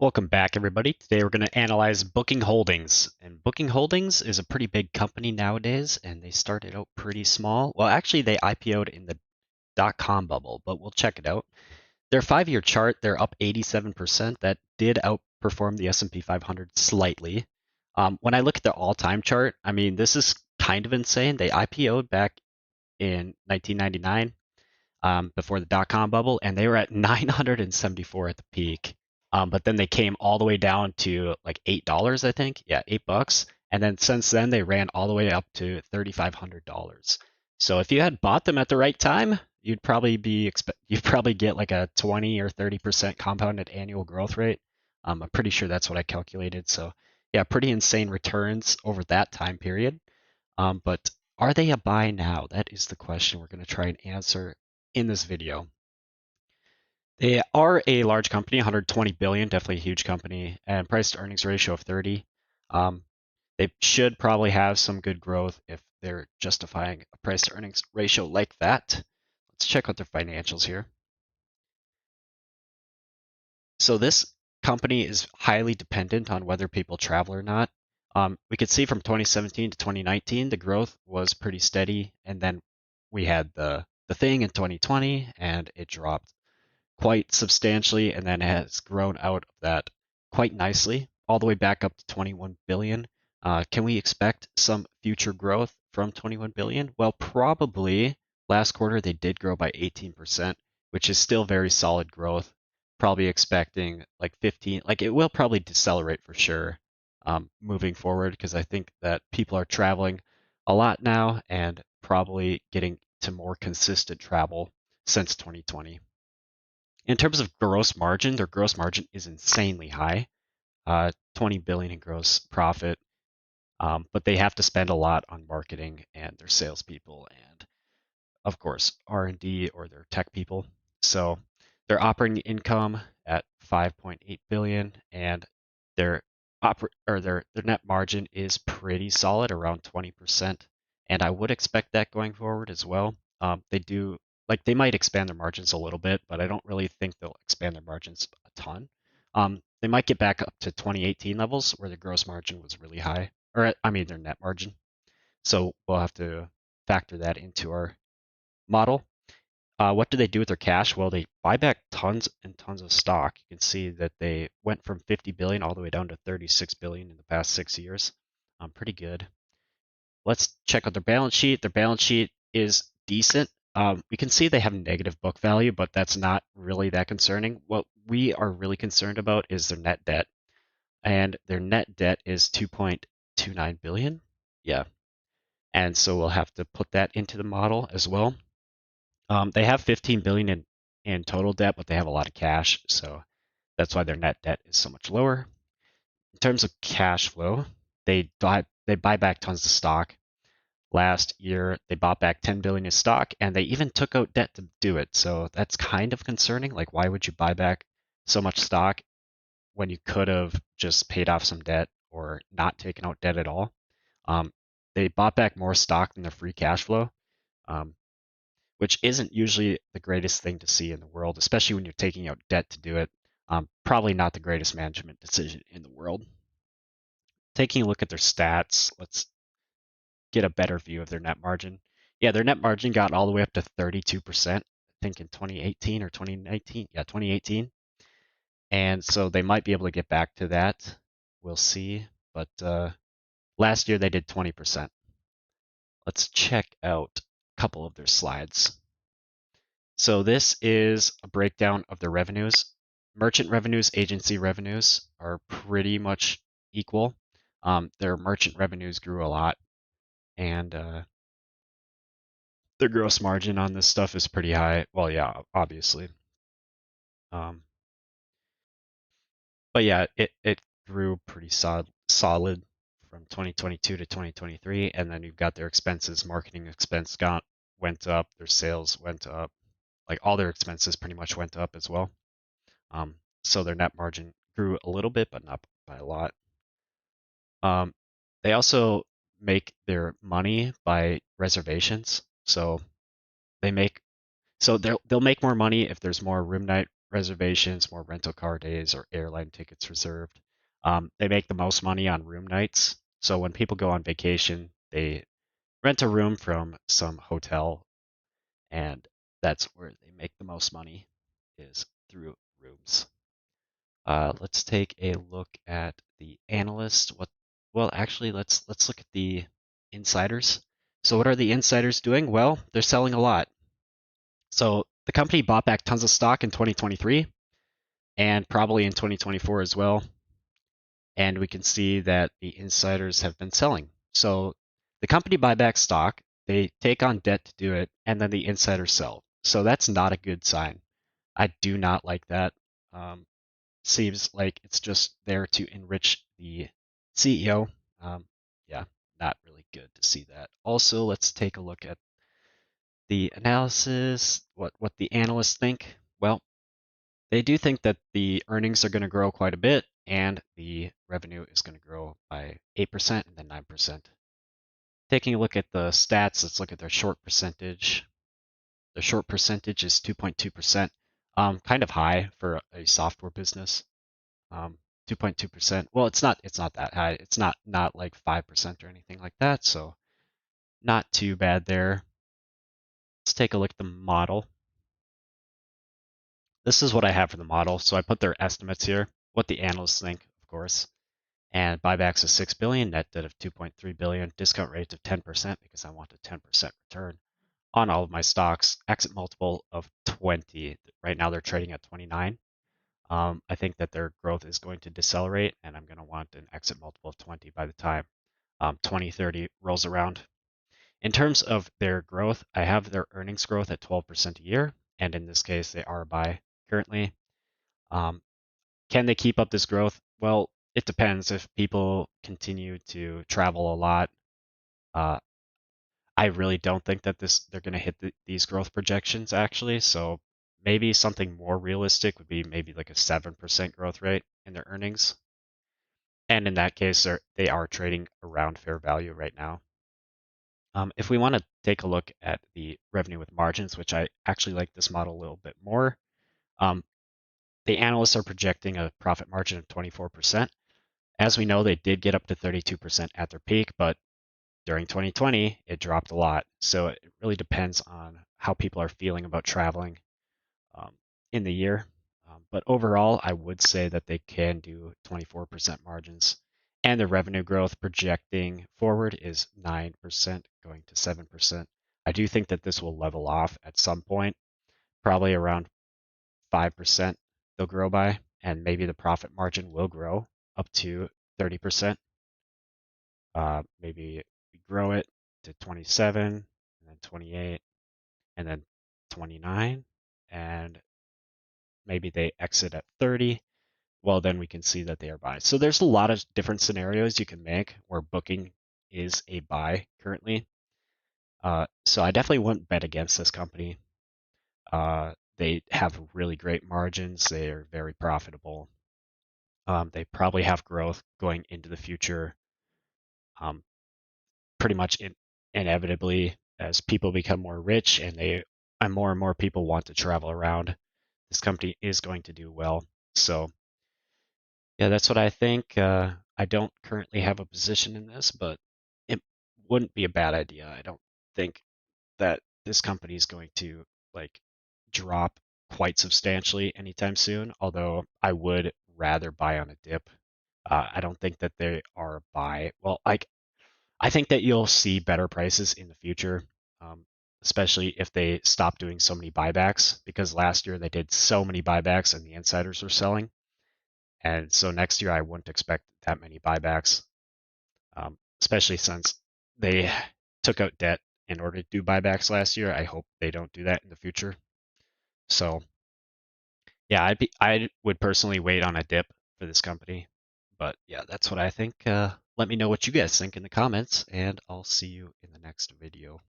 Welcome back, everybody. Today we're going to analyze Booking Holdings. And Booking Holdings is a pretty big company nowadays, and they started out pretty small. Well, actually, they IPO'd in the dot-com bubble, but we'll check it out. Their 5-year chart, they're up 87%. That did outperform the S&P 500 slightly. When I look at the all-time chart, I mean, this is kind of insane. They IPO'd back in 1999 before the dot-com bubble, and they were at 974 at the peak. But then they came all the way down to like $8, I think. Yeah, $8. And then since then they ran all the way up to $3,500. So if you had bought them at the right time, you'd probably get like a 20 or 30% compounded annual growth rate. I'm pretty sure that's what I calculated. So yeah, pretty insane returns over that time period. But are they a buy now? That is the question we're going to try and answer in this video. They are a large company, 120 billion, definitely a huge company, and price to earnings ratio of 30. They should probably have some good growth if they're justifying a price to earnings ratio like that. Let's check out their financials here. So this company is highly dependent on whether people travel or not. We could see from 2017 to 2019, the growth was pretty steady, and then we had the thing in 2020, and it dropped quite substantially, and then has grown out of that quite nicely, all the way back up to 21 billion. Can we expect some future growth from 21 billion? Well, probably. Last quarter they did grow by 18%, which is still very solid growth. Probably expecting like 15, like it will probably decelerate for sure moving forward, because I think that people are traveling a lot now and probably getting to more consistent travel since 2020. In terms of gross margin, their gross margin is insanely high, 20 billion in gross profit. But they have to spend a lot on marketing and their salespeople, and of course R&D or their tech people. So their operating income at 5.8 billion, and their their net margin is pretty solid, around 20%. And I would expect that going forward as well. They might expand their margins a little bit, but I don't really think they'll expand their margins a ton. They might get back up to 2018 levels where the gross margin was really high, or I mean their net margin. So we'll have to factor that into our model. What do they do with their cash? Well, they buy back tons and tons of stock. You can see that they went from 50 billion all the way down to 36 billion in the past 6 years. Pretty good. Let's check out their balance sheet. Their balance sheet is decent. We can see they have negative book value, but that's not really that concerning. What we are really concerned about is their net debt, and their net debt is 2.29 billion. Yeah, and so we'll have to put that into the model as well. They have 15 billion in total debt, but they have a lot of cash, so that's why their net debt is so much lower. In terms of cash flow, they buy back tons of stock. Last year, they bought back 10 billion in stock, and they even took out debt to do it. So that's kind of concerning. Like, why would you buy back so much stock when you could have just paid off some debt or not taken out debt at all? They bought back more stock than their free cash flow. Um, which isn't usually the greatest thing to see in the world, especially when you're taking out debt to do it. Probably not the greatest management decision in the world. Taking a look at their stats, let's get a better view of their net margin. Yeah, their net margin got all the way up to 32%, I think in 2018 or 2019. Yeah, 2018. And so they might be able to get back to that. We'll see. But last year they did 20%. Let's check out a couple of their slides. So this is a breakdown of their revenues. Merchant revenues, agency revenues are pretty much equal. Their merchant revenues grew a lot, and their gross margin on this stuff is pretty high. Well, yeah, obviously. Um, but yeah, it grew pretty solid from 2022 to 2023, and then you've got their expenses. Marketing expense went up, their sales went up, like all their expenses pretty much went up as well. So their net margin grew a little bit, but not by a lot. They also make their money by reservations. So they'll make more money if there's more room night reservations, more rental car days, or airline tickets reserved. They make the most money on room nights. So when people go on vacation, they rent a room from some hotel, and that's where they make the most money, is through rooms. Let's take a look at the analyst. Well, actually, let's look at the insiders. So what are the insiders doing? Well, they're selling a lot. So the company bought back tons of stock in 2023 and probably in 2024 as well. And we can see that the insiders have been selling. So the company buy back stock, they take on debt to do it, and then the insiders sell. So that's not a good sign. I do not like that. Seems like it's just there to enrich the CEO. Um, yeah, not really good to see that. Also, let's take a look at the analysis, what the analysts think. Well, they do think that the earnings are going to grow quite a bit and the revenue is going to grow by 8% and then 9%. Taking a look at the stats, let's look at their short percentage. The short percentage is 2.2%, kind of high for a software business. 2.2%. Well, it's not that high. It's not like 5% or anything like that, so not too bad there. Let's take a look at the model. This is what I have for the model. So I put their estimates here, what the analysts think, of course. And buybacks of 6 billion, net debt of 2.3 billion, discount rate of 10% because I want a 10% return on all of my stocks. Exit multiple of 20. Right now they're trading at 29. I think that their growth is going to decelerate, and I'm going to want an exit multiple of 20 by the time 2030 rolls around. In terms of their growth, I have their earnings growth at 12% a year, and in this case, they are a buy currently. Can they keep up this growth? Well, it depends. If people continue to travel a lot, uh, I really don't think that they're going to hit these growth projections actually. So maybe something more realistic would be maybe like a 7% growth rate in their earnings. And in that case, they are trading around fair value right now. If we want to take a look at the revenue with margins, which I actually like this model a little bit more, um, the analysts are projecting a profit margin of 24%. As we know, they did get up to 32% at their peak, but during 2020, it dropped a lot. So it really depends on how people are feeling about traveling um, in the year. But overall, I would say that they can do 24% margins. And the revenue growth projecting forward is 9% going to 7%. I do think that this will level off at some point, probably around 5% they'll grow by, and maybe the profit margin will grow up to 30%. Maybe we grow it to 27, and then 28, and then 29, and maybe they exit at 30. Well, then we can see that they are buy. So there's a lot of different scenarios you can make where booking is a buy currently. So I definitely wouldn't bet against this company. They have really great margins. They are very profitable. They probably have growth going into the future. Um, Pretty much inevitably, as people become more rich and more people want to travel around, this company is going to do well. So yeah, that's what I think. I don't currently have a position in this, but it wouldn't be a bad idea. I don't think that this company is going to like drop quite substantially anytime soon, although I would rather buy on a dip. I don't think that they are a buy. Well, I think that you'll see better prices in the future, um, especially if they stop doing so many buybacks, because last year they did so many buybacks and the insiders were selling. And so next year I wouldn't expect that many buybacks, especially since they took out debt in order to do buybacks last year. I hope they don't do that in the future. So yeah, I would personally wait on a dip for this company. But yeah, that's what I think. Let me know what you guys think in the comments, and I'll see you in the next video.